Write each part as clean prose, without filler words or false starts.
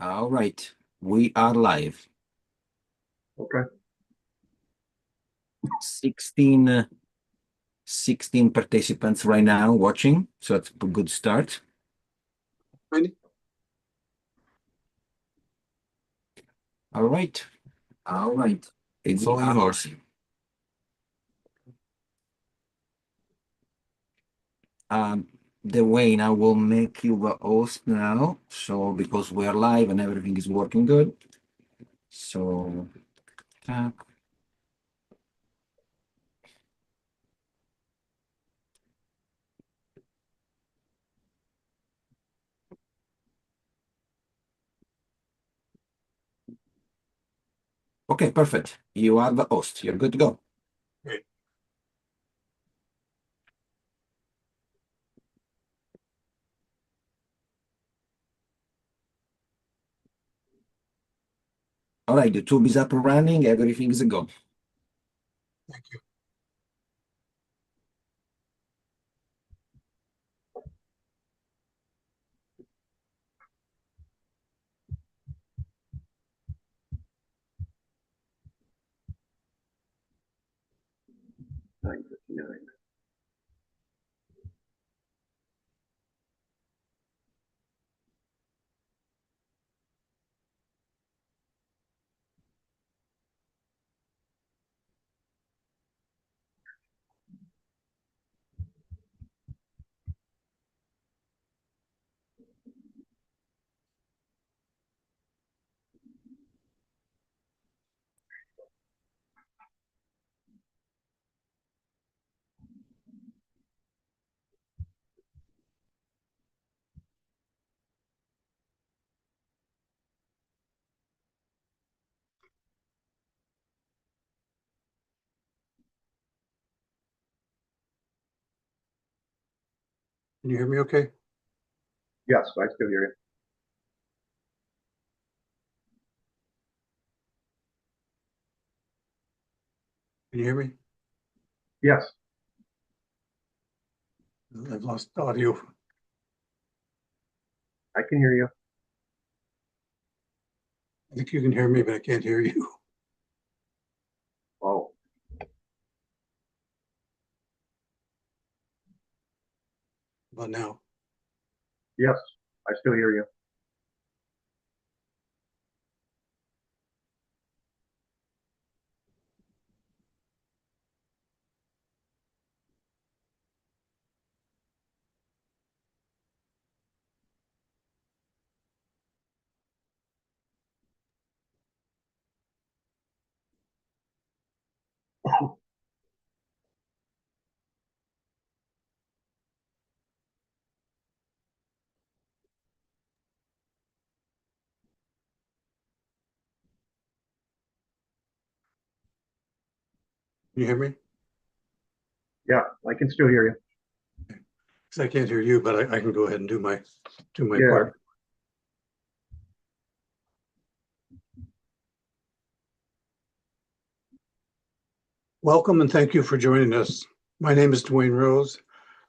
All right, we are live. Okay. 16 participants right now watching, so that's a good start. Ready? All right. It's all yours. Dwayne, I will make you the host now. So because we are live and everything is working good. So okay, perfect. You are the host. You're good to go. Great. All right, the tube is up and running. Everything is a go. Thank you. Can you hear me okay? Yes, I still hear you. Can you hear me? Yes, I've lost audio. I can hear you. I think you can hear me, but I can't hear you. Oh, About now. yes, I still hear you. Can you hear me? Yeah, I can still hear you. Because I can't hear you, but I can go ahead and do my Yeah. part. Welcome and thank you for joining us. My name is Dwayne Rose.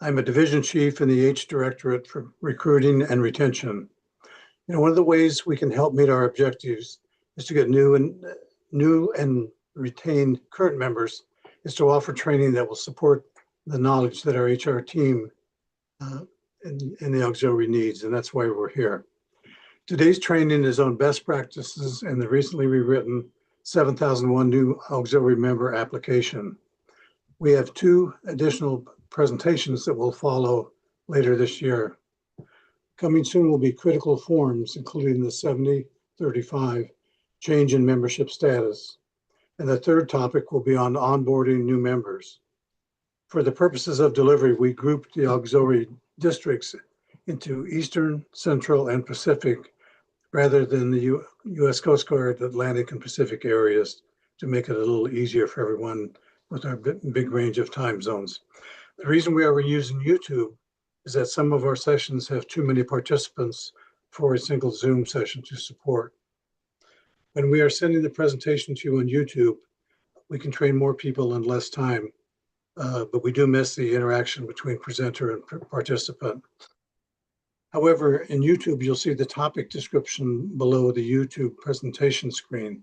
I'm a division chief in the H Directorate for Recruiting and Retention. One of the ways we can help meet our objectives is to get new and retain current members is to offer training that will support the knowledge that our HR team in the auxiliary needs, and that's why we're here. Today's training is on best practices in the recently rewritten 7001 new auxiliary member application. We have 2 additional presentations that will follow later this year. Coming soon will be critical forms, including the 7035 change in membership status. And the third topic will be on onboarding new members. For the purposes of delivery, we grouped the auxiliary districts into Eastern, Central, and Pacific, rather than the U.S. Coast Guard, Atlantic, and Pacific areas to make it a little easier for everyone with our big range of time zones. The reason we are using YouTube is that some of our sessions have too many participants for a single Zoom session to support. When we are sending the presentation to you on YouTube, we can train more people in less time, but we do miss the interaction between presenter and participant. However, in YouTube, you'll see the topic description below the YouTube presentation screen.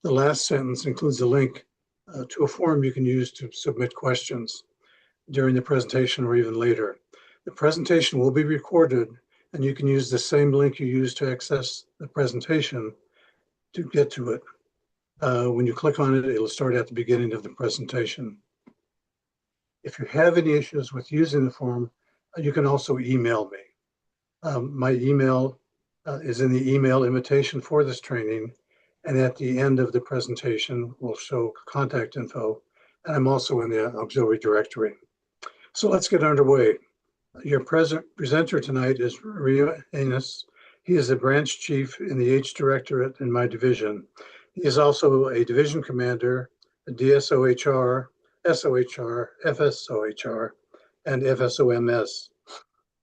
The last sentence includes a link to a form you can use to submit questions during the presentation or even later. The presentation will be recorded, and you can use the same link you used to access the presentation to get to it. When you click on it, it'll start at the beginning of the presentation. If you have any issues with using the form, you can also email me. My email is in the email invitation for this training, and at the end of the presentation, we'll show contact info, and I'm also in the auxiliary directory. So let's get underway. Your presenter tonight is Rio Enos. He is a branch chief in the H Directorate in my division. He is also a division commander, a DSOHR, SOHR, FSOHR, and FSOMS,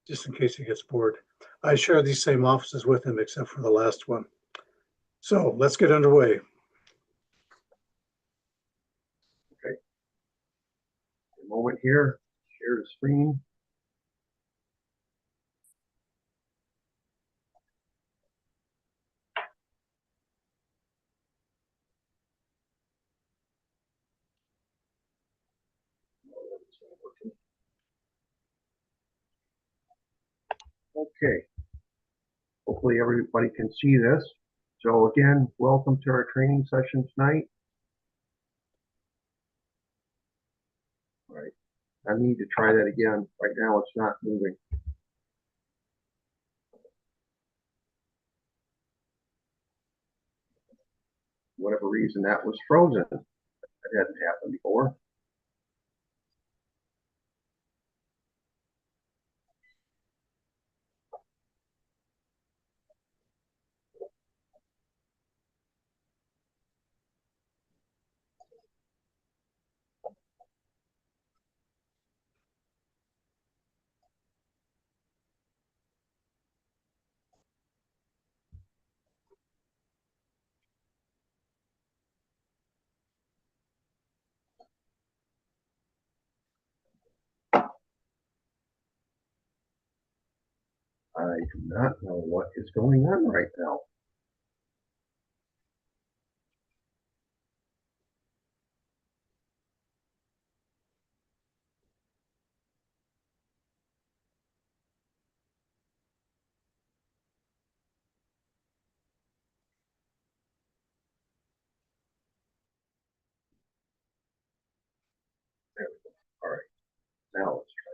just in case he gets bored. I share these same offices with him, except for the last one. So let's get underway. Okay. A moment here. Share the screen. Okay. Hopefully everybody can see this. So again, welcome to our training session tonight. All right. I need to try that again. Right now it's not moving. Whatever reason that was frozen. That hadn't happened before. I do not know what is going on right now. There we go. All right. Now let's try.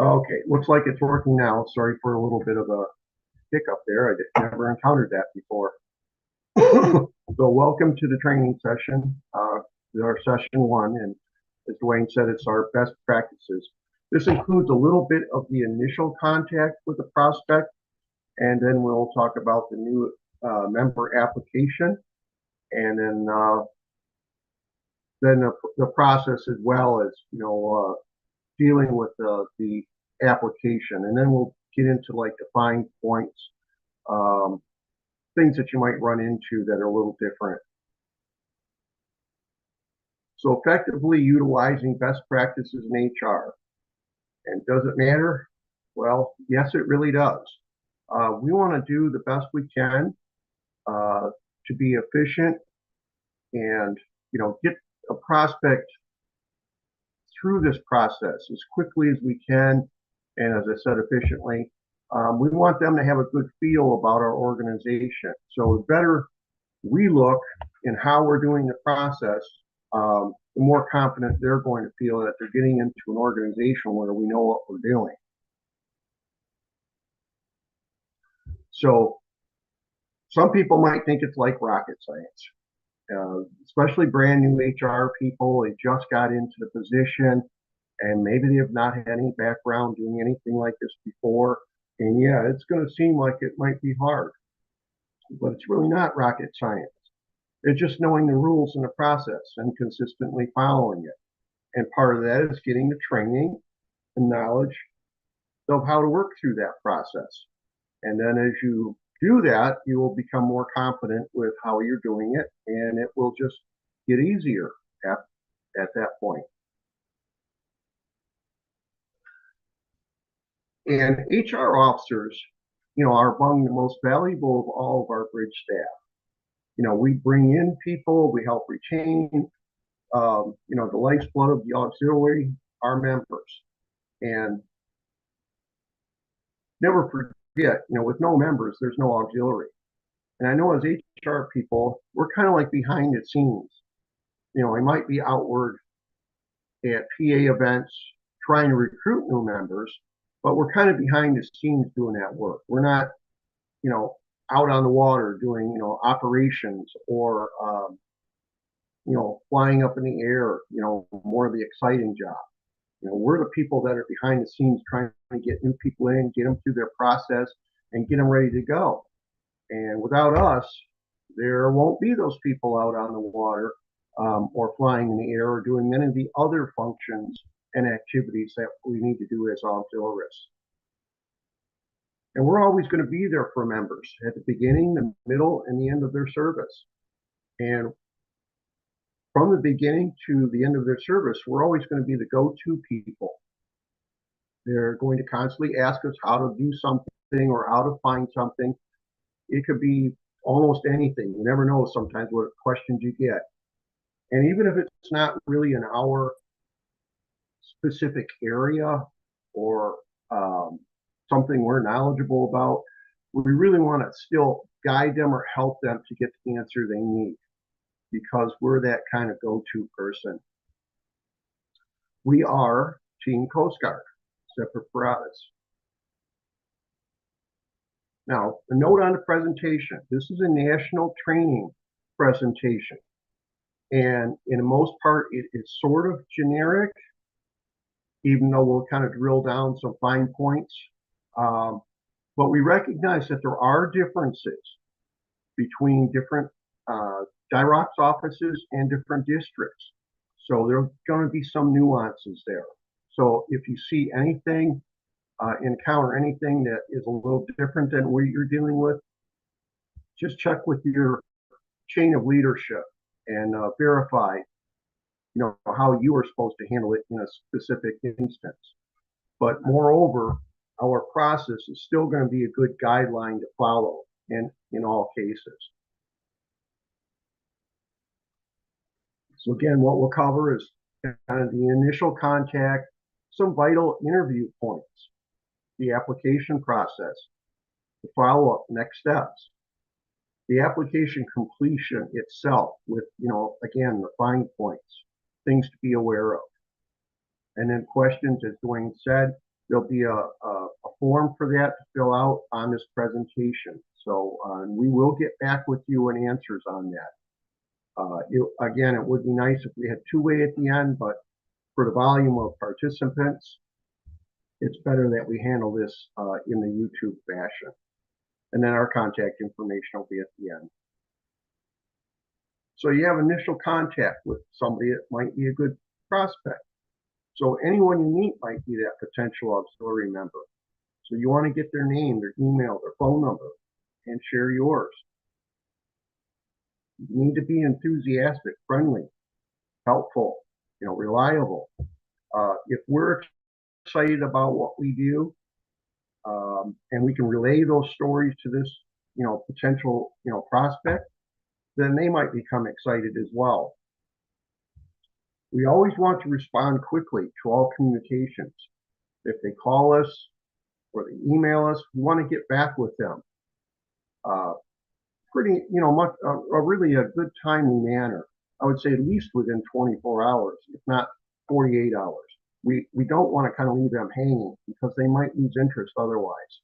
Okay, looks like it's working now. Sorry for a little bit of a hiccup there. I never encountered that before. So welcome to the training session, our session one, and as Dwayne said, it's our best practices. This includes a little bit of the initial contact with the prospect, and then we'll talk about the new member application, and then the process as well as, dealing with the application, and then we'll get into like the fine points, things that you might run into that are a little different. So effectively utilizing best practices in HR. And does it matter? Well, yes, it really does. We want to do the best we can to be efficient and, get a prospect through this process as quickly as we can, and as I said, efficiently. We want them to have a good feel about our organization. So the better we look in how we're doing the process, the more confident they're going to feel that they're getting into an organization where we know what we're doing. So some people might think it's like rocket science, especially brand new HR people. They just got into the position and maybe they have not had any background doing anything like this before. And yeah, it's going to seem like it might be hard, but it's really not rocket science. It's just knowing the rules in the process and consistently following it. And part of that is getting the training and knowledge of how to work through that process. And then as you do that, you will become more confident with how you're doing it, and it will just get easier at that point. And HR officers, are among the most valuable of all of our bridge staff. We bring in people, we help retain, the lifeblood of the auxiliary, our members. And never forget, with no members, there's no auxiliary. And I know as HR people, we're kind of like behind the scenes. I might be outward at PA events trying to recruit new members, but we're kind of behind the scenes doing that work. We're not, out on the water doing, operations or, flying up in the air, more of the exciting job. We're the people that are behind the scenes trying to get new people in, get them through their process, and get them ready to go. And without us, there won't be those people out on the water or flying in the air or doing many of the other functions and activities that we need to do as auxiliaries. And we're always going to be there for members at the beginning, the middle, and the end of their service. And from the beginning to the end of their service, we're always going to be the go-to people. They're going to constantly ask us how to do something or how to find something. It could be almost anything. You never know sometimes what questions you get. And even if it's not really in our specific area or something we're knowledgeable about, we really want to still guide them or help them to get the answer they need, because we're that kind of go-to person. We are Team Coast Guard, Semper Paratus. Now, a note on the presentation. This is a national training presentation. And in the most part, it is sort of generic, even though we'll kind of drill down some fine points. But we recognize that there are differences between different DIROC's offices and different districts. So there are going to be some nuances there. So if you see anything, encounter anything that is a little different than what you're dealing with, just check with your chain of leadership and verify, how you are supposed to handle it in a specific instance. But moreover, our process is still going to be a good guideline to follow in all cases. So again, what we'll cover is kind of the initial contact, some vital interview points, the application process, the follow-up, next steps, the application completion itself with, again, the fine points, things to be aware of. And then questions, as Dwayne said, there'll be a form for that to fill out on this presentation. So we will get back with you and answers on that. Again, it would be nice if we had two-way at the end, but for the volume of participants, it's better that we handle this in the YouTube fashion. And then our contact information will be at the end. So you have initial contact with somebody that might be a good prospect. So anyone you meet might be that potential auxiliary member. So you want to get their name, their email, their phone number, and share yours. You need to be enthusiastic, friendly, helpful, reliable. If we're excited about what we do, and we can relay those stories to this, potential, prospect, then they might become excited as well. We always want to respond quickly to all communications. If they call us or they email us, we want to get back with them. Pretty, really a good timely manner. I would say at least within 24 hours, if not 48 hours. We don't want to kind of leave them hanging because they might lose interest otherwise.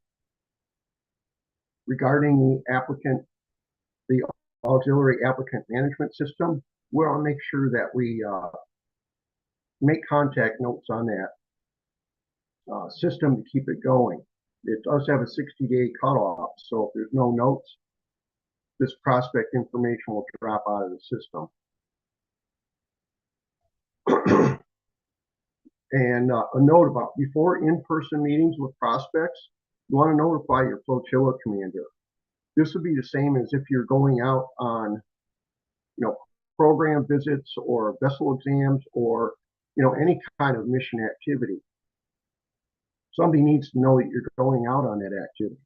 Regarding the auxiliary applicant management system, we'll make sure that we make contact notes on that system to keep it going. It does have a 60-day cutoff, so if there's no notes, this prospect information will drop out of the system. And a note about before in-person meetings with prospects, you want to notify your flotilla commander. This would be the same as if you're going out on, program visits or vessel exams or, any kind of mission activity. Somebody needs to know that you're going out on that activity.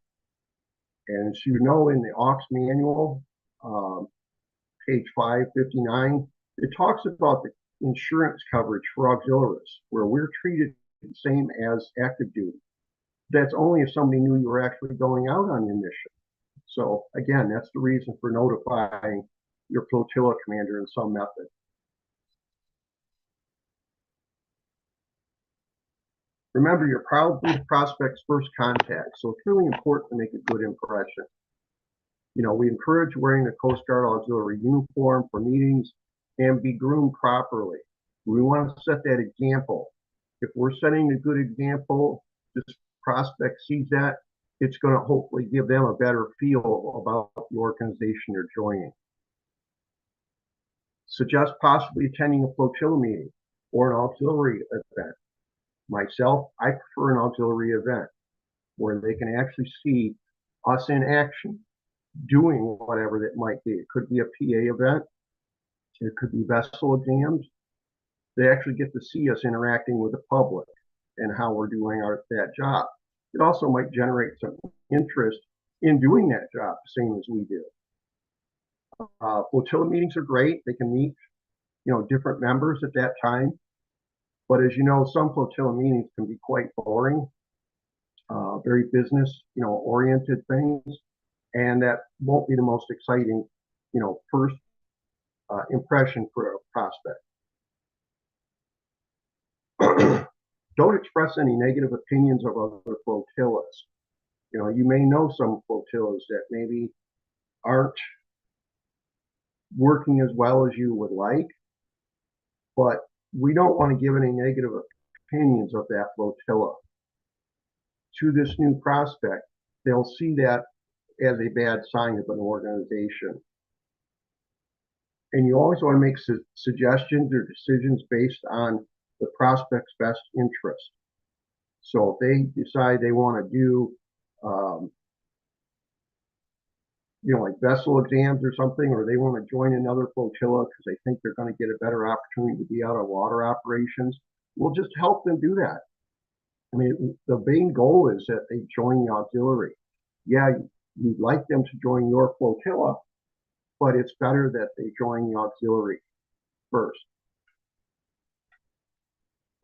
And as you know, in the AUX manual, page 559, it talks about the insurance coverage for auxiliaries, where we're treated the same as active duty. That's only if somebody knew you were actually going out on your mission. So again, that's the reason for notifying your flotilla commander in some method. Remember, you're probably the prospect's first contact, so it's really important to make a good impression. We encourage wearing the Coast Guard auxiliary uniform for meetings and be groomed properly. We want to set that example. If we're setting a good example, this prospect sees that, it's going to hopefully give them a better feel about the organization they're joining. Suggest possibly attending a flotilla meeting or an auxiliary event. Myself, I prefer an auxiliary event where they can actually see us in action doing whatever that might be. It could be a PA event. It could be vessel exams. They actually get to see us interacting with the public and how we're doing that job. It also might generate some interest in doing that job the same as we do. Flotilla meetings are great. They can meet, different members at that time. But as you know, some flotilla meetings can be quite boring, very business, oriented things. And that won't be the most exciting, first impression for a prospect. Don't express any negative opinions of other flotillas. You may know some flotillas that maybe aren't working as well as you would like, but we don't want to give any negative opinions of that flotilla. To this new prospect, they'll see that as a bad sign of an organization. And you always want to make suggestions or decisions based on the prospect's best interest. So if they decide they want to do, like vessel exams or something, or they want to join another flotilla because they think they're going to get a better opportunity to be out on water operations, we'll just help them do that. I mean, the main goal is that they join the auxiliary. Yeah, you'd like them to join your flotilla, but it's better that they join the auxiliary first.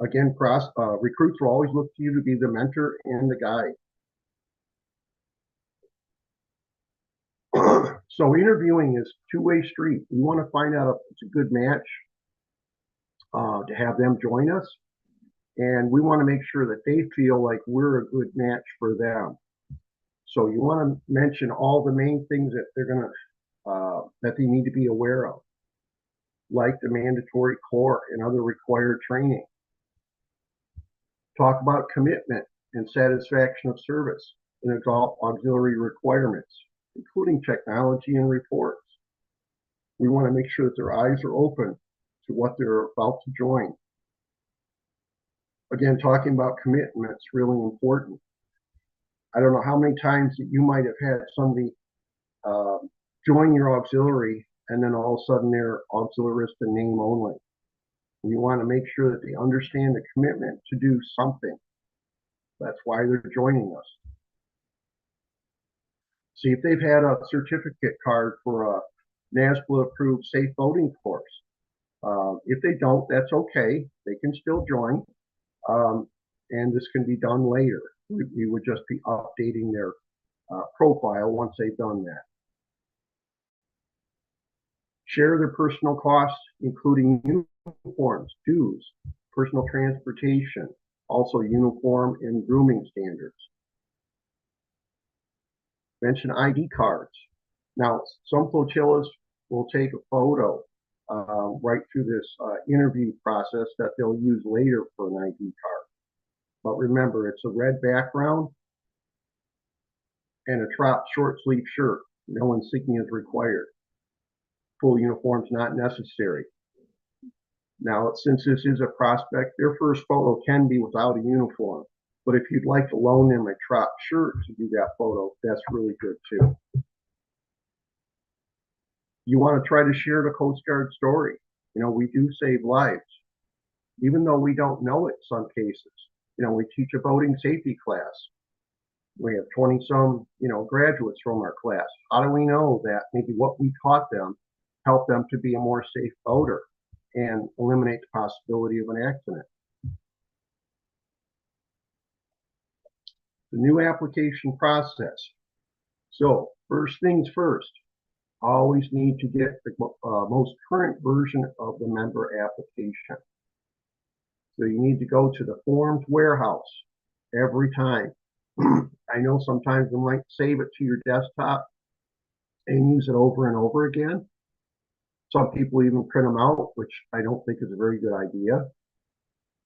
Again, recruits will always look to you to be the mentor and the guide. So interviewing is two-way street. We want to find out if it's a good match to have them join us. And we want to make sure that they feel like we're a good match for them. So you want to mention all the main things that they're going to, that they need to be aware of, like the mandatory core and other required training. Talk about commitment and satisfaction of service and auxiliary requirements, including technology and reports. We want to make sure that their eyes are open to what they're about to join. Again, talking about commitment is really important. I don't know how many times that you might have had somebody join your auxiliary and then all of a sudden they're auxiliarist in name only. You want to make sure that they understand the commitment to do something. That's why they're joining us. See if they've had a certificate card for a NASBLA approved safe boating course. If they don't, that's okay. They can still join. And this can be done later. We would just be updating their profile once they've done that. Share their personal costs, including uniforms, dues, personal transportation, also uniform and grooming standards. Mention ID cards. Now, some flotillas will take a photo right through this interview process that they'll use later for an ID card. But remember, it's a red background and a short sleeve shirt. No insignia is required. Full uniform is not necessary. Now, since this is a prospect, their first photo can be without a uniform. But if you'd like to loan them a Trop shirt to do that photo, that's really good too. You want to try to share the Coast Guard story. We do save lives, even though we don't know it in some cases. We teach a boating safety class. We have 20 some, graduates from our class. How do we know that maybe what we taught them helped them to be a more safe boater and eliminate the possibility of an accident? The new application process. So first things first, always need to get the most current version of the member application. So you need to go to the forms warehouse every time. I know sometimes you might save it to your desktop and use it over and over again. Some people even print them out, which I don't think is a very good idea.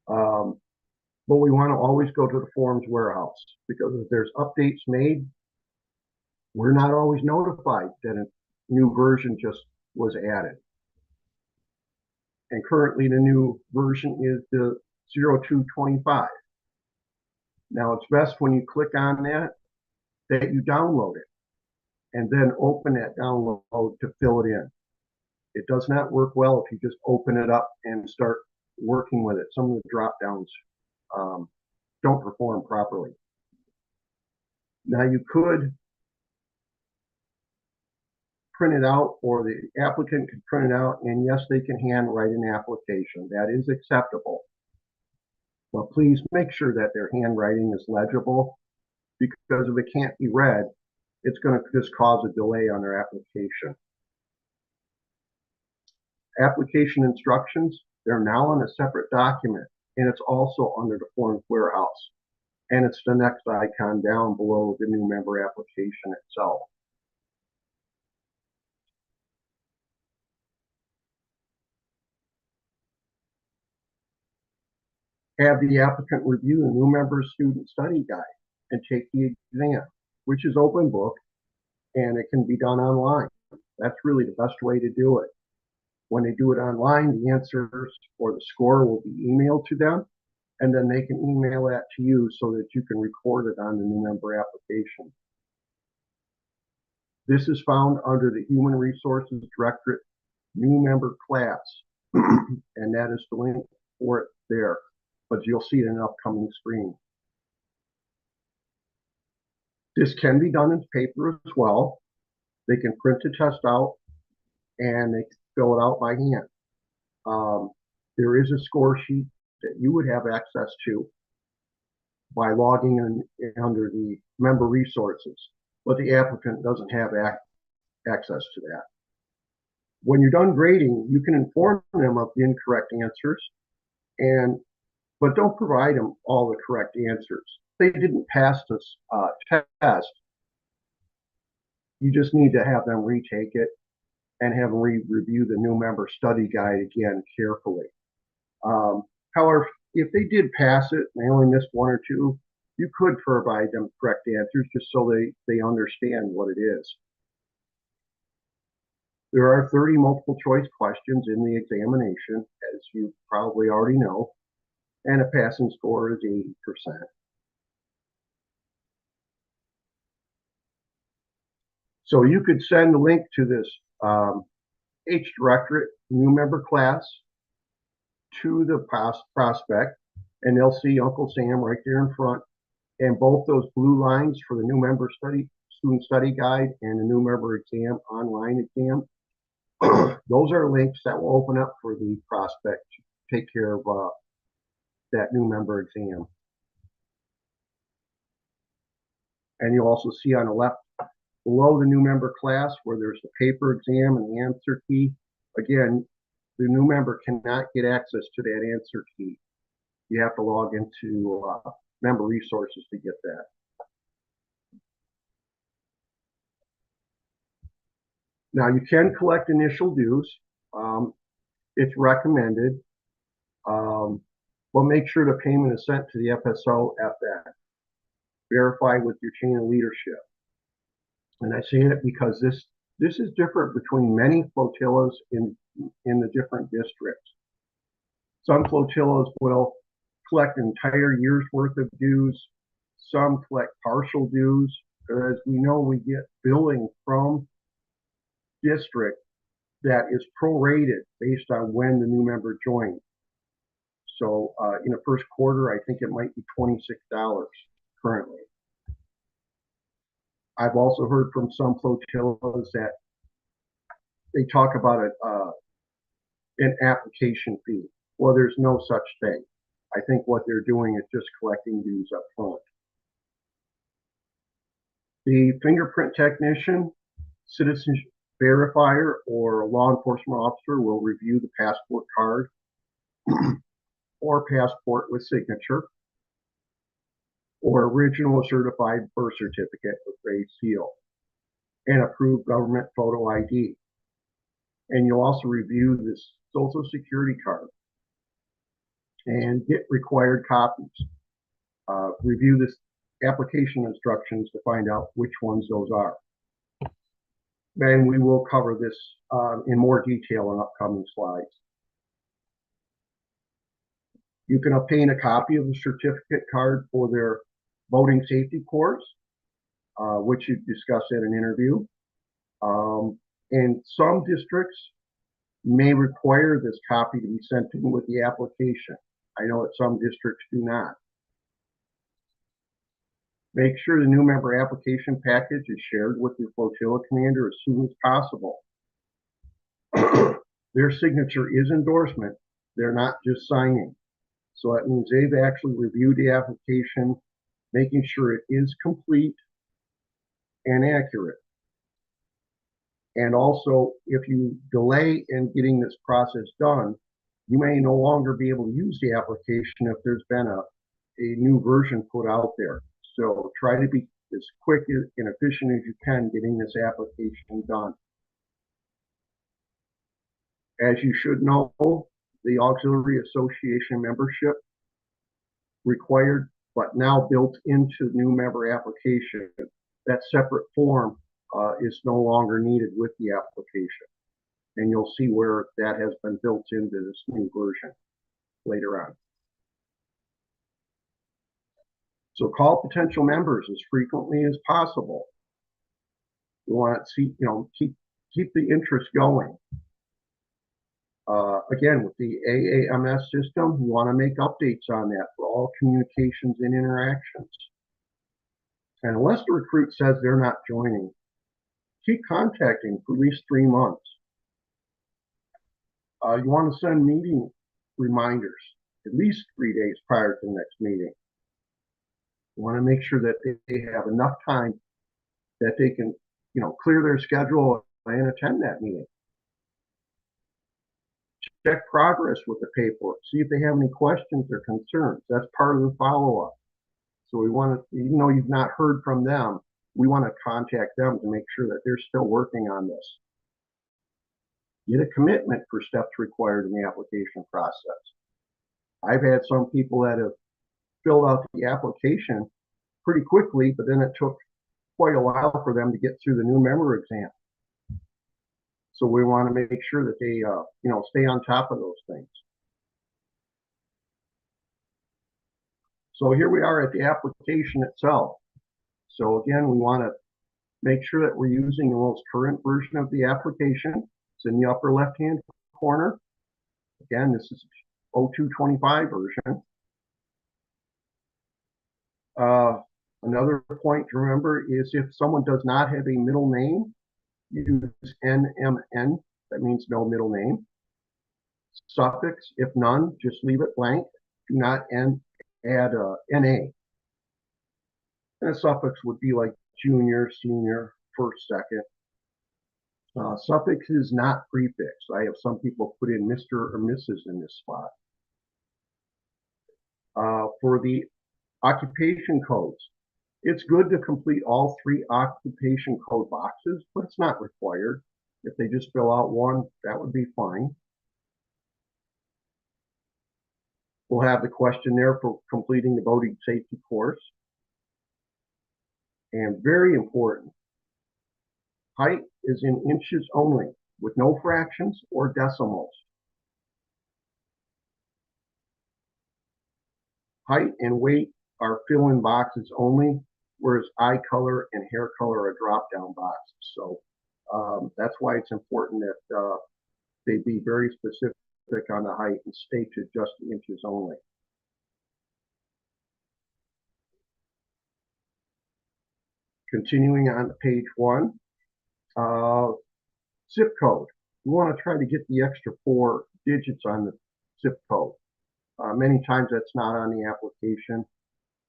But we want to always go to the forms warehouse, because if there's updates made, we're not always notified that a new version just was added. And currently the new version is the 0225. Now it's best when you click on that you download it and then open that download to fill it in. It does not work well if you just open it up and start working with it. Some of the drop downs don't perform properly. Now you could print it out, or the applicant can print it out, and yes, they can handwrite an application. That is acceptable. But please make sure that their handwriting is legible, because if it can't be read, it's going to just cause a delay on their application. Application instructions, they're now in a separate document, and it's also under the forms warehouse. And it's the next icon down below the new member application itself. Have the applicant review the new member student study guide and take the exam, which is open book, and it can be done online. That's really the best way to do it. When they do it online, the answers or the score will be emailed to them, and then they can email that to you so that you can record it on the new member application. This is found under the Human Resources Directorate new member class, and that is the link for it there, but you'll see it in an upcoming screen. This can be done in paper as well. They can print the test out and they fill it out by hand. There is a score sheet that you would have access to by logging in under the member resources, but the applicant doesn't have access to that. When you're done grading, you can inform them of the incorrect answers, but don't provide them all the correct answers. They didn't pass this test. You just need to have them retake it and have them review the new member study guide again carefully. However, if they did pass it and they only missed one or two, you could provide them correct answers just so they understand what it is. There are 30 multiple choice questions in the examination, as you probably already know, and a passing score is 80%. So you could send a link to this H Directorate new member class to the prospect, and they'll see Uncle Sam right there in front, and both those blue lines for the new member student study guide and the new member exam, online exam, those are links that will open up for the prospect to take care of that new member exam. And you'll also see on the left below the new member class where there's the paper exam and the answer key. Again, the new member cannot get access to that answer key. You have to log into member resources to get that. Now you can collect initial dues. It's recommended, but make sure the payment is sent to the FSO at that. Verify with your chain of leadership. And I say it because this is different between many flotillas in the different districts. Some flotillas will collect an entire year's worth of dues. Some collect partial dues. As we know, we get billing from district that is prorated based on when the new member joined. So in the first quarter, I think it might be $26 currently. I've also heard from some flotillas that they talk about an application fee. Well, there's no such thing. I think what they're doing is just collecting dues up front. The fingerprint technician, citizen verifier, or law enforcement officer will review the passport card or passport with signature or original certified birth certificate with grade seal and approved government photo ID. And you'll also review this social security card and get required copies. Review this application instructions to find out which ones those are. And we will cover this in more detail in upcoming slides. You can obtain a copy of the certificate card for their voting safety course, which you discussed at an interview. And some districts may require this copy to be sent in with the application. I know that some districts do not. Make sure the new member application package is shared with your flotilla commander as soon as possible. Their signature is endorsement. They're not just signing. So that means they've actually reviewed the application, making sure it is complete and accurate. And also, if you delay in getting this process done, you may no longer be able to use the application if there's been a new version put out there. So try to be as quick and efficient as you can getting this application done. As you should know, the Auxiliary Association membership required, but now built into new member application. That separate form is no longer needed with the application. And you'll see where that has been built into this new version later on. So call potential members as frequently as possible. You want to see, keep the interest going. Again, with the AAMS system, you want to make updates on that for all communications and interactions. And unless the recruit says they're not joining, keep contacting for at least 3 months. You want to send meeting reminders at least 3 days prior to the next meeting. You want to make sure that they have enough time that they can, clear their schedule and attend that meeting. Check progress with the paperwork. See if they have any questions or concerns. That's part of the follow-up. So we want to, even though you've not heard from them, we want to contact them to make sure that they're still working on this. Get a commitment for steps required in the application process. I've had some people that have filled out the application pretty quickly, but then it took quite a while for them to get through the new member exam. So we want to make sure that they, stay on top of those things. So here we are at the application itself. So again, we want to make sure that we're using the most current version of the application. It's in the upper left-hand corner. Again, this is 0225 version. Another point to remember is if someone does not have a middle name, use NMN. That means no middle name. Suffix, if none, just leave it blank. Do not add NA. And a suffix would be like junior, senior, first, second. Suffix is not prefix. I have some people put in Mr. or Mrs. in this spot. For the occupation codes, it's good to complete all 3 occupation code boxes, but it's not required. If they just fill out one, that would be fine. We'll have the questionnaire for completing the voting safety course. And very important, height is in inches only, with no fractions or decimals. Height and weight are fill-in boxes only, whereas eye color and hair color are drop-down boxes. So that's why it's important that they be very specific on the height and stay to just the inches only. Continuing on to page 1, zip code. You want to try to get the extra 4 digits on the zip code. Many times that's not on the application,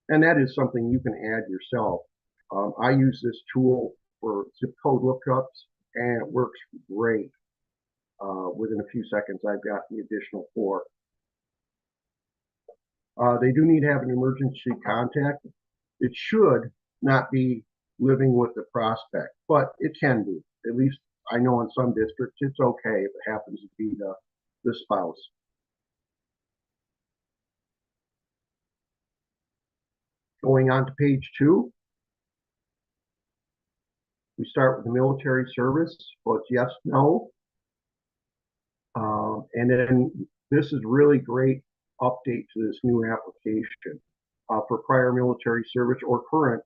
and that is something you can add yourself. I use this tool for zip code lookups, and it works great. Within a few seconds, I've got the additional 4. They do need to have an emergency contact. It should not be living with the prospect, but it can be. At least I know in some districts it's okay if it happens to be the spouse. Going on to page 2, we start with the military service. Well, it's yes, no. And then this is really great update to this new application. For prior military service or current,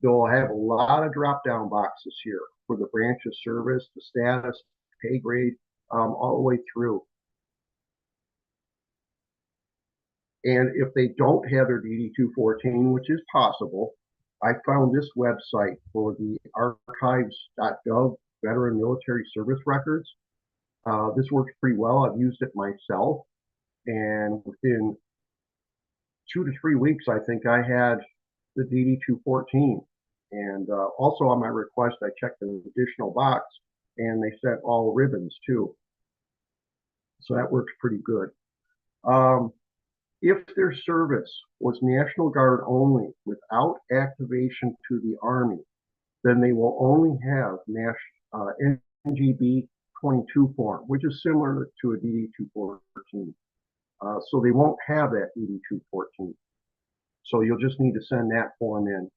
they'll have a lot of drop-down boxes here for the branch of service, the status, pay grade, all the way through. And if they don't have their DD-214, which is possible, I found this website for the archives.gov veteran military service records. This works pretty well. I've used it myself, and within 2 to 3 weeks, I think I had the DD-214. And also on my request, I checked an additional box, and they sent all ribbons too. So that works pretty good. If their service was National Guard only without activation to the Army, then they will only have NGB 22 form, which is similar to a DD-214. So they won't have that DD-214. So you'll just need to send that form in.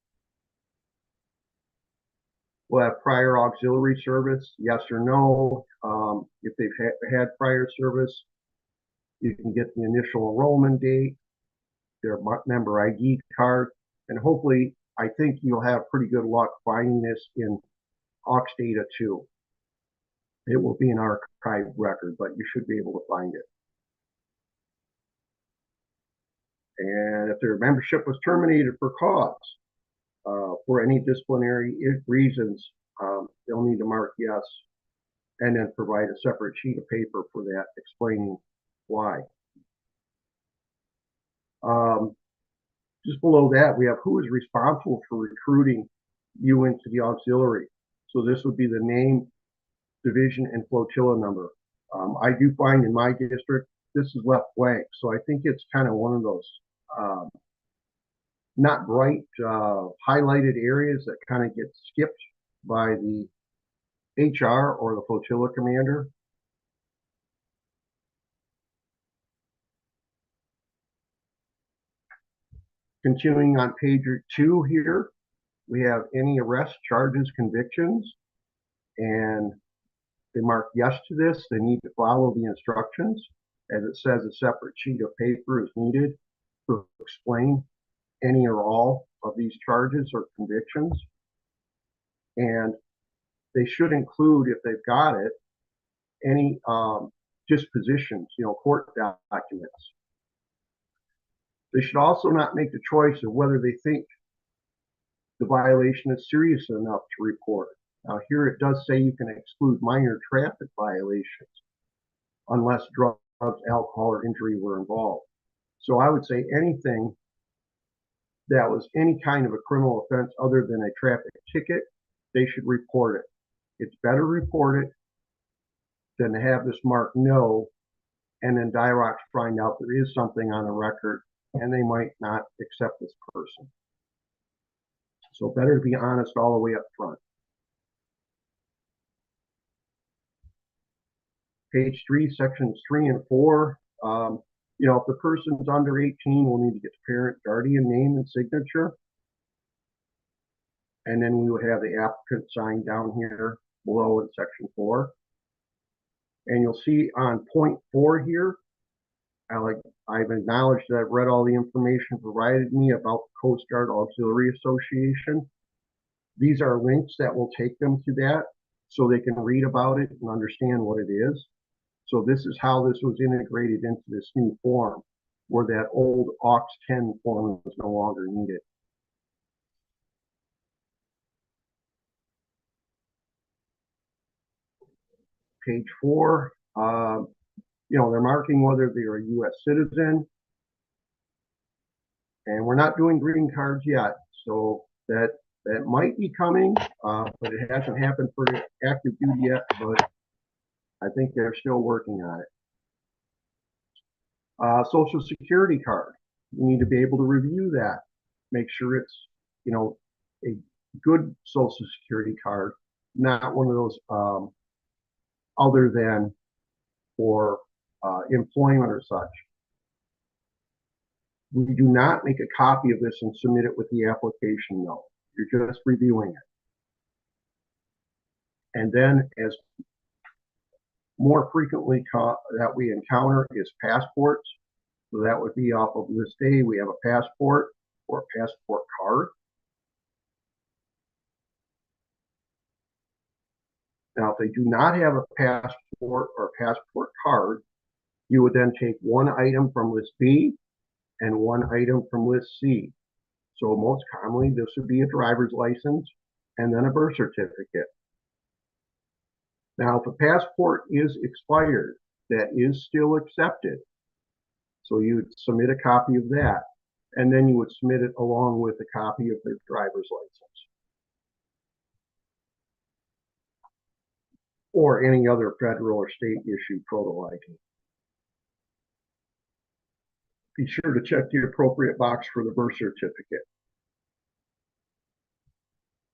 We'll have prior auxiliary service, yes or no. If they've had prior service, you can get the initial enrollment date, their member ID card, and hopefully, I think you'll have pretty good luck finding this in Aux Data too. It will be an archived record, but you should be able to find it. And if their membership was terminated for cause, for any disciplinary reasons, they'll need to mark yes, and then provide a separate sheet of paper for that explaining why. Just below that, we have who is responsible for recruiting you into the auxiliary. So this would be the name, division, and flotilla number. I do find in my district, this is left blank. So I think it's kind of one of those not bright highlighted areas that kind of get skipped by the HR or the flotilla commander. Continuing on page 2 here, we have any arrests, charges, convictions, and they mark yes to this. They need to follow the instructions. As it says, a separate sheet of paper is needed to explain any or all of these charges or convictions. And they should include, if they've got it, any dispositions, court documents. They should also not make the choice of whether they think the violation is serious enough to report. Now here it does say you can exclude minor traffic violations unless drugs, alcohol, or injury were involved. So I would say anything that was any kind of a criminal offense other than a traffic ticket, they should report it. It's better report it than to have this mark no, and then DIROCS find out there is something on the record and they might not accept this person. So better to be honest all the way up front. Page 3, sections 3 and 4. If the person's under 18, we'll need to get the parent guardian name and signature. And then we would have the applicant sign down here below in section 4. And you'll see on point 4 here, I've acknowledged that I've read all the information provided me about the Coast Guard Auxiliary Association. These are links that will take them to that so they can read about it and understand what it is. So this is how this was integrated into this new form, where that old AUX 10 form was no longer needed. Page 4, they're marking whether they're a U.S. citizen. And we're not doing green cards yet, so that might be coming, but it hasn't happened for active duty yet, but I think they're still working on it. Social Security card. You need to be able to review that. Make sure it's, a good Social Security card, not one of those other than for employment or such. We do not make a copy of this and submit it with the application, though. You're just reviewing it. And then, as more frequently that we encounter is passports. So that would be off of list A, we have a passport or a passport card. Now, if they do not have a passport or passport card, you would then take one item from list B and one item from list C. So most commonly, this would be a driver's license and then a birth certificate. Now, if a passport is expired, that is still accepted. So you would submit a copy of that, and then you would submit it along with a copy of their driver's license. Or any other federal or state issued photo ID. Be sure to check the appropriate box for the birth certificate.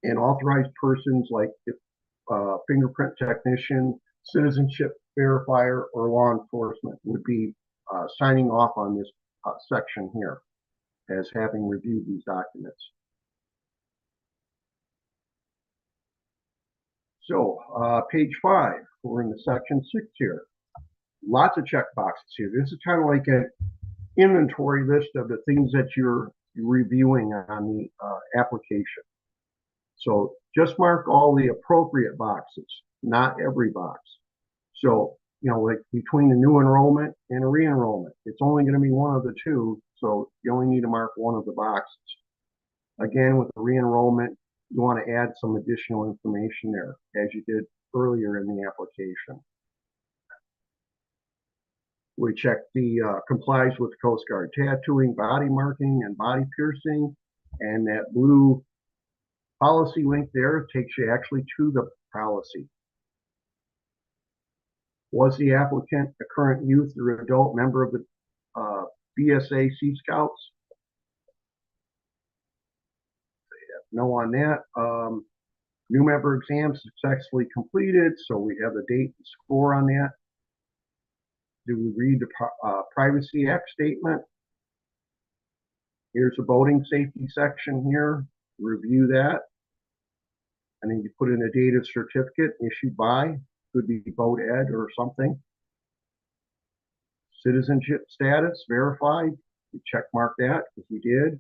And authorized persons like fingerprint technician, citizenship verifier, or law enforcement would be signing off on this section here as having reviewed these documents. So page 5, we're in the section 6 here. Lots of check boxes here. This is kind of like an inventory list of the things that you're reviewing on the application. So just mark all the appropriate boxes, not every box. So, like between a new enrollment and a re-enrollment, it's only going to be one of the two. So you only need to mark one of the boxes. Again, with the re-enrollment, you want to add some additional information there, as you did earlier in the application. We check the complies with Coast Guard tattooing, body marking, and body piercing. And that blue policy link there takes you actually to the policy. Was the applicant a current youth or adult member of the BSA Sea Scouts? No on that. New member exam successfully completed, so we have the date and score on that. Do we read the Privacy Act statement? Here's the boating safety section here. Review that. And then you put in a date of certificate issued by, could be Boat Ed or something. Citizenship status verified. We check mark that because we did.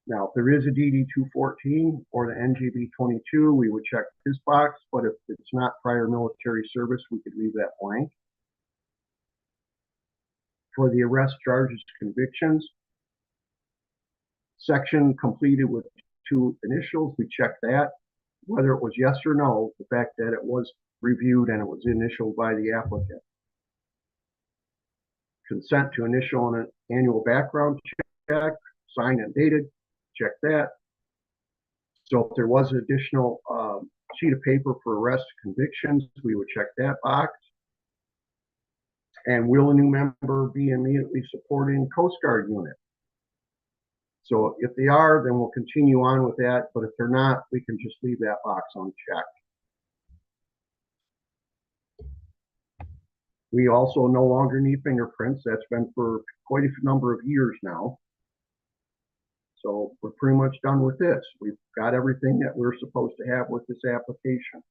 Now, if there is a DD 214 or the NGB 22, we would check this box, but if it's not prior military service, we could leave that blank. For the arrest charges convictions, section completed with 2 initials, we check that. Whether it was yes or no, the fact that it was reviewed and it was initialed by the applicant. Consent to initial an annual background check, signed and dated, check that. So if there was an additional sheet of paper for arrest convictions, we would check that box. And will a new member be immediately supporting Coast Guard unit? So if they are, then we'll continue on with that. But if they're not, we can just leave that box unchecked. We also no longer need fingerprints. That's been for quite a number of years now. So we're pretty much done with this. We've got everything that we're supposed to have with this application.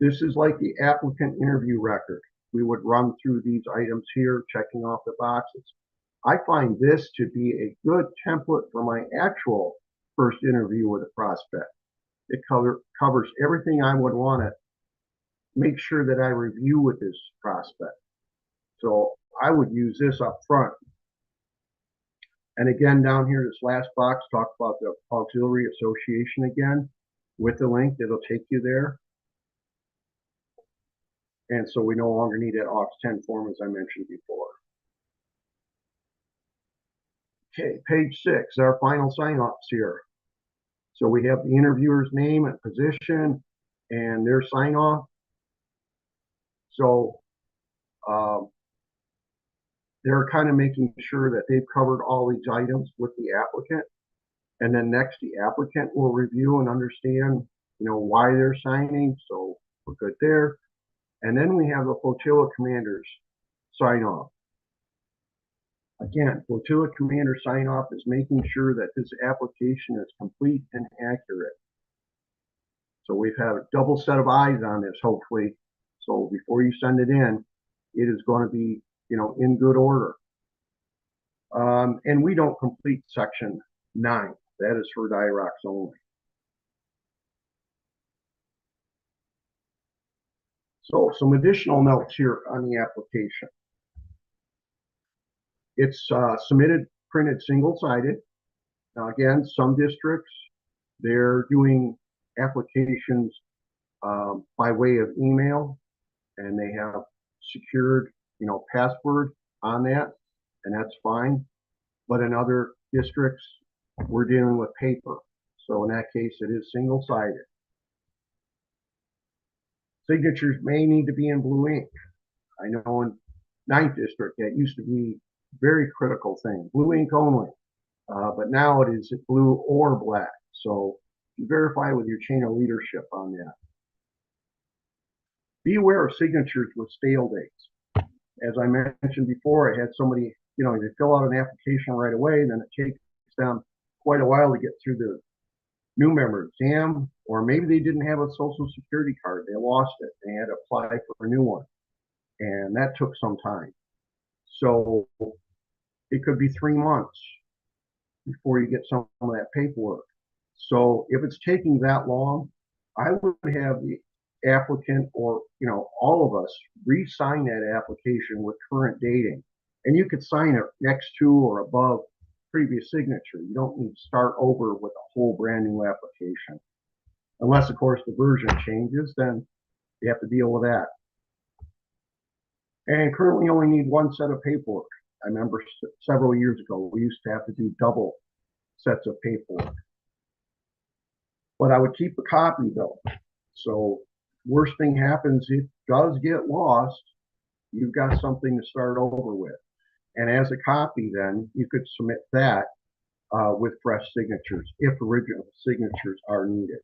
This is like the applicant interview record. We would run through these items here, checking off the boxes. I find this to be a good template for my actual first interview with a prospect. It covers everything I would want to make sure that I review with this prospect. So I would use this up front. And again, down here, this last box talks about the auxiliary association again with the link that'll take you there. And so we no longer need that Aux 10 form, as I mentioned before. Okay, page 6, our final sign-offs here. So we have the interviewer's name and position and their sign-off. So they're kind of making sure that they've covered all these items with the applicant. And then next, the applicant will review and understand, why they're signing. So we're good there. And then we have the flotilla commander's sign off. Again, flotilla commander sign off is making sure that this application is complete and accurate. So we've had a double set of eyes on this, hopefully. So before you send it in, it is going to be, in good order. And we don't complete section 9. That is for DIROCs only. So some additional notes here on the application. It's submitted printed single-sided. Now again, some districts, they're doing applications by way of email, and they have secured, password on that, and that's fine. But in other districts, we're dealing with paper. So in that case, it is single-sided. Signatures may need to be in blue ink. I know in 9th district, that used to be a very critical thing, blue ink only. But now it is blue or black. So verify with your chain of leadership on that. Be aware of signatures with stale dates. As I mentioned before, I had somebody, they fill out an application right away, then it takes them quite a while to get through the new member exam, or maybe they didn't have a social security card. They lost it. They had to apply for a new one. And that took some time. So it could be 3 months before you get some of that paperwork. So if it's taking that long, I would have the applicant or, all of us re-sign that application with current dating. And you could sign it next to or above previous signature. You don't need to start over with a whole brand new application. Unless, of course, the version changes, then you have to deal with that. And currently only need one set of paperwork. I remember several years ago, we used to have to do double sets of paperwork. But I would keep a copy though. So worst thing happens, it does get lost. You've got something to start over with. And as a copy, then you could submit that with fresh signatures if original signatures are needed.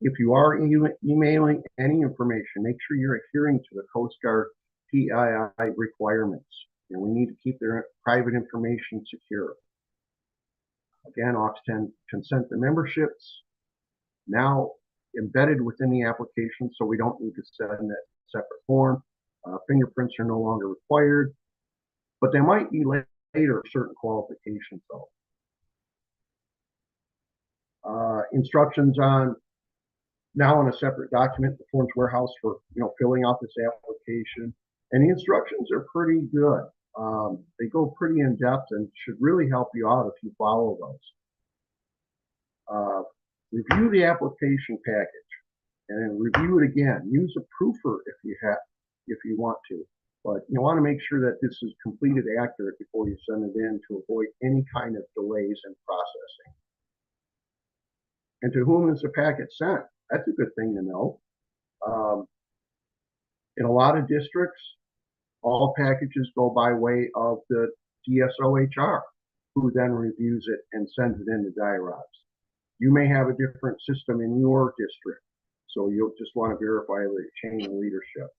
If you are emailing any information, make sure you're adhering to the Coast Guard PII requirements. And we need to keep their private information secure. Again, Aux 10 consent to memberships now embedded within the application, so we don't need to send that separate form. Fingerprints are no longer required, but there might be later certain qualifications though. Instructions on now in a separate document, the Forms Warehouse for filling out this application, and the instructions are pretty good. They go pretty in depth and should really help you out if you follow those. Review the application package and then review it again. Use a proofer if you want to, but you want to make sure that this is completed accurate before you send it in to avoid any kind of delays in processing. And to whom is the packet sent? That's a good thing to know. In a lot of districts, all packages go by way of the DSOHR, who then reviews it and sends it into DIROCs. You may have a different system in your district, so you'll just want to verify the chain of leadership.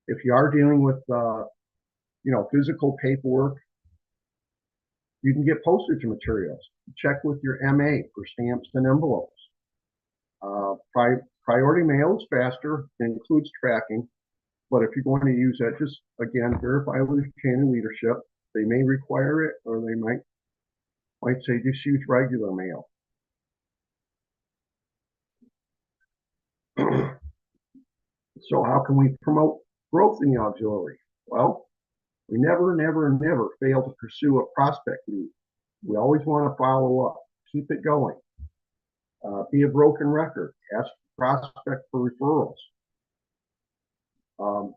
If you are dealing with, physical paperwork, you can get postage materials. Check with your MA for stamps and envelopes. Priority mail is faster, includes tracking, but if you're going to use that, just again, verify with your chain of leadership. They may require it, or they might say just use regular mail. So how can we promote growth in the auxiliary? Well, we never fail to pursue a prospect lead. We always want to follow up, keep it going. Be a broken record, ask prospect for referrals.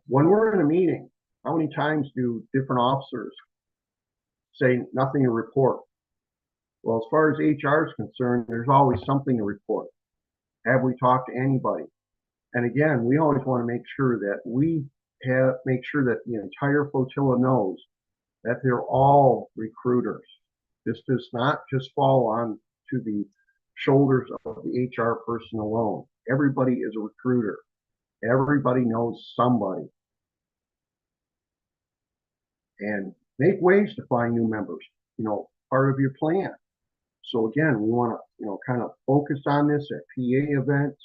When we're in a meeting, how many times do different officers say nothing to report? Well, as far as HR is concerned, there's always something to report. Have we talked to anybody? And again, we always want to make sure that the entire flotilla knows that they're all recruiters. This does not just fall on to the shoulders of the HR person alone. Everybody is a recruiter. Everybody knows somebody. And make ways to find new members, part of your plan. So again, we want to, kind of focus on this at PA events,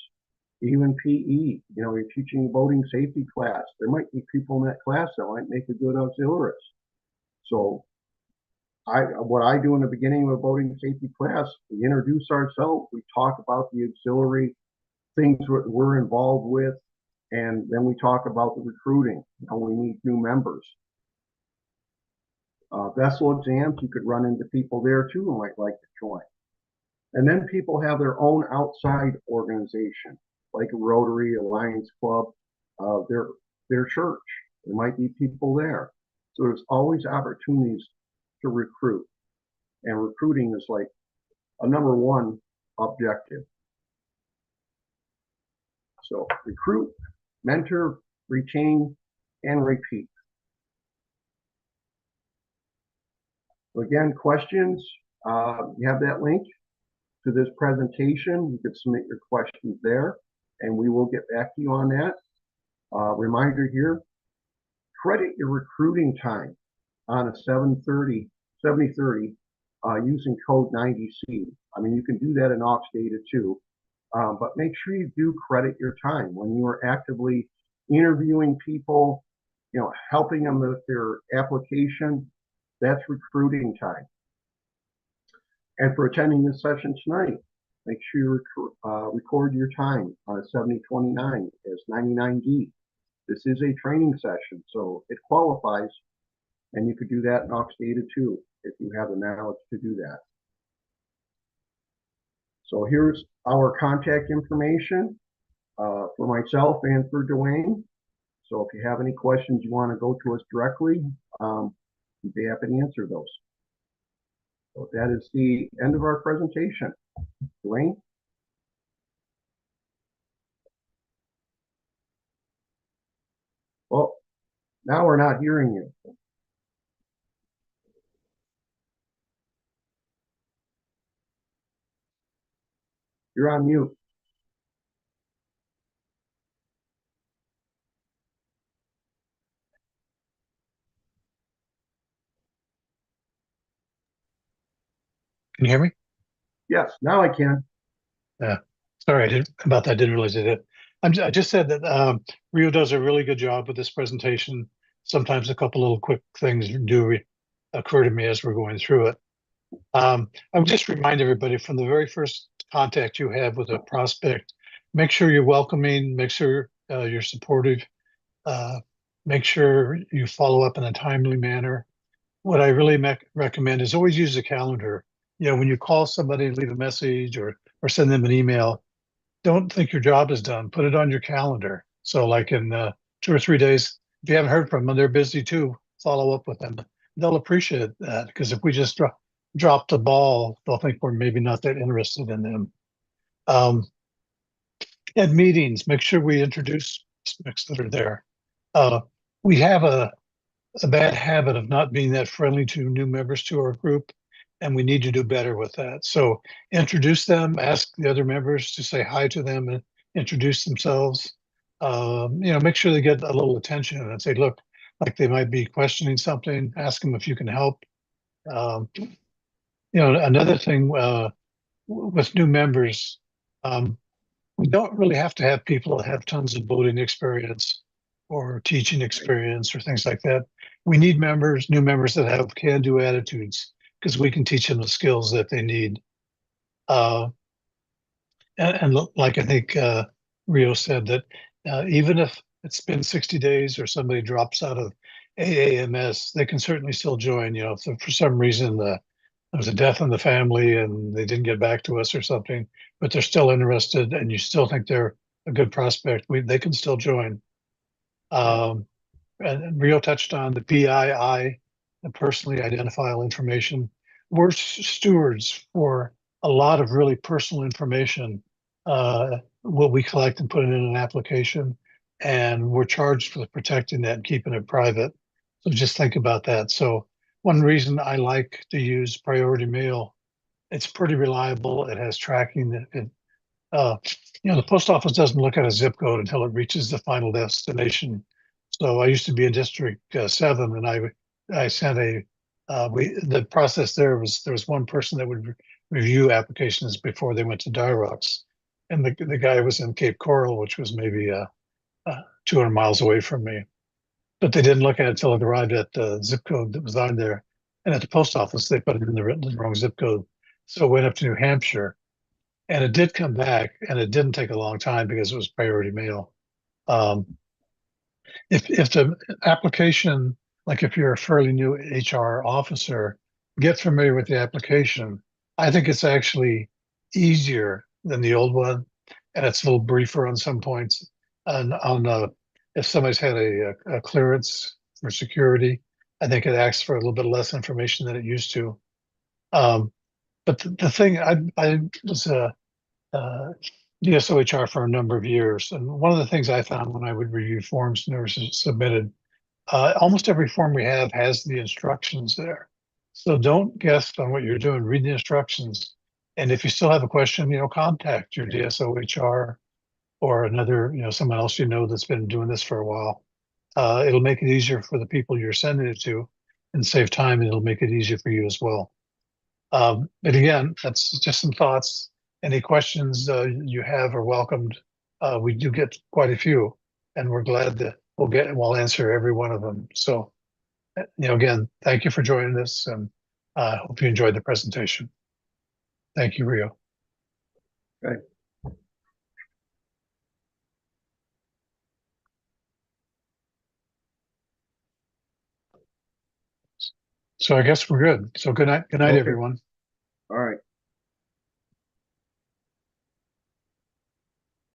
even PE. You're teaching a boating safety class. There might be people in that class that might make a good auxiliarist. So what I do in the beginning of a boating safety class, we introduce ourselves, we talk about the auxiliary things we're involved with, and then we talk about the recruiting. We need new members. Vessel exams, you could run into people there too who might like to join. And then people have their own outside organization, like a Rotary, a Lions Club, their church. There might be people there. So there's always opportunities to recruit. And recruiting is like a number one objective. So recruit, mentor, retain, and repeat. So again, questions, you have that link to this presentation. You could submit your questions there, and we will get back to you on that. Reminder here, credit your recruiting time on a 7030 using code 90C. I mean, you can do that in Aux Data too, but make sure you do credit your time when you are actively interviewing people, helping them with their application. That's recruiting time. And for attending this session tonight, make sure you record your time on a 7029 as 99D. This is a training session, so it qualifies, and you could do that in Aux Data too, if you have the knowledge to do that. So here's our contact information for myself and for Dwayne. So if you have any questions you want to go to us directly, we'd be happy to answer those. So that is the end of our presentation. Dwayne? Well, now we're not hearing you. You're on mute. Can you hear me? Yes, now I can. Sorry, I didn't realize I did. I just said that Rio does a really good job with this presentation. Sometimes a couple little quick things do occur to me as we're going through it. I would just remind everybody from the very first contact you have with a prospect, make sure you're welcoming, make sure you're supportive, make sure you follow up in a timely manner. What I really recommend is always use a calendar. When you call somebody, leave a message or send them an email, don't think your job is done. Put it on your calendar. So like in 2 or 3 days, if you haven't heard from them, they're busy too, follow up with them. They'll appreciate that, because if we just drop the ball, they'll think we're maybe not that interested in them. At meetings, make sure we introduce prospects that are there. We have a bad habit of not being that friendly to new members to our group, and we need to do better with that. So introduce them, ask the other members to say hi to them and introduce themselves. Make sure they get a little attention and say, look, like they might be questioning something, ask them if you can help. Another thing with new members, we don't really have to have people that have tons of voting experience or teaching experience or things like that. We need members, new members that have can-do attitudes, because we can teach them the skills that they need. Uh, like I think Rio said, that even if it's been 60 days or somebody drops out of AAMS, they can certainly still join. You know, if for some reason there was a death in the family and they didn't get back to us or something, but they're still interested and you still think they're a good prospect, they can still join. And Rio touched on the PII, the personally identifiable information. We're stewards for a lot of really personal information, what we collect and put it in an application, and we're charged for protecting that and keeping it private. So just think about that. So one reason I like to use Priority Mail, it's pretty reliable. It has tracking. Uh, the post office doesn't look at a zip code until it reaches the final destination. So I used to be in District 7, and I sent the process there was one person that would review applications before they went to Dirox, and the guy was in Cape Coral, which was maybe 200 miles away from me. But they didn't look at it until it arrived at the zip code that was on there, and at the post office they put it in the wrong zip code, so it went up to New Hampshire. And it did come back, and it didn't take a long time because it was priority mail. If the application, like if you're a fairly new HR officer, get familiar with the application. I think it's actually easier than the old one, and it's a little briefer on some points. And if somebody's had a clearance for security, I think it asks for a little bit less information than it used to. But the thing, I was DSOHR for a number of years, and one of the things I found when I would review forms nurses submitted, almost every form we have has the instructions there. So don't guess on what you're doing. Read the instructions, and if you still have a question, contact your DSOHR or another, someone else that's been doing this for a while. It'll make it easier for the people you're sending it to, and save time, and it'll make it easier for you as well. But again, that's just some thoughts. Any questions you have are welcomed. We do get quite a few, and we're glad that we'll answer every one of them. So, again, thank you for joining us, and I hope you enjoyed the presentation. Thank you, Rio. Okay. So I guess we're good. So good night, Okay. everyone. All right.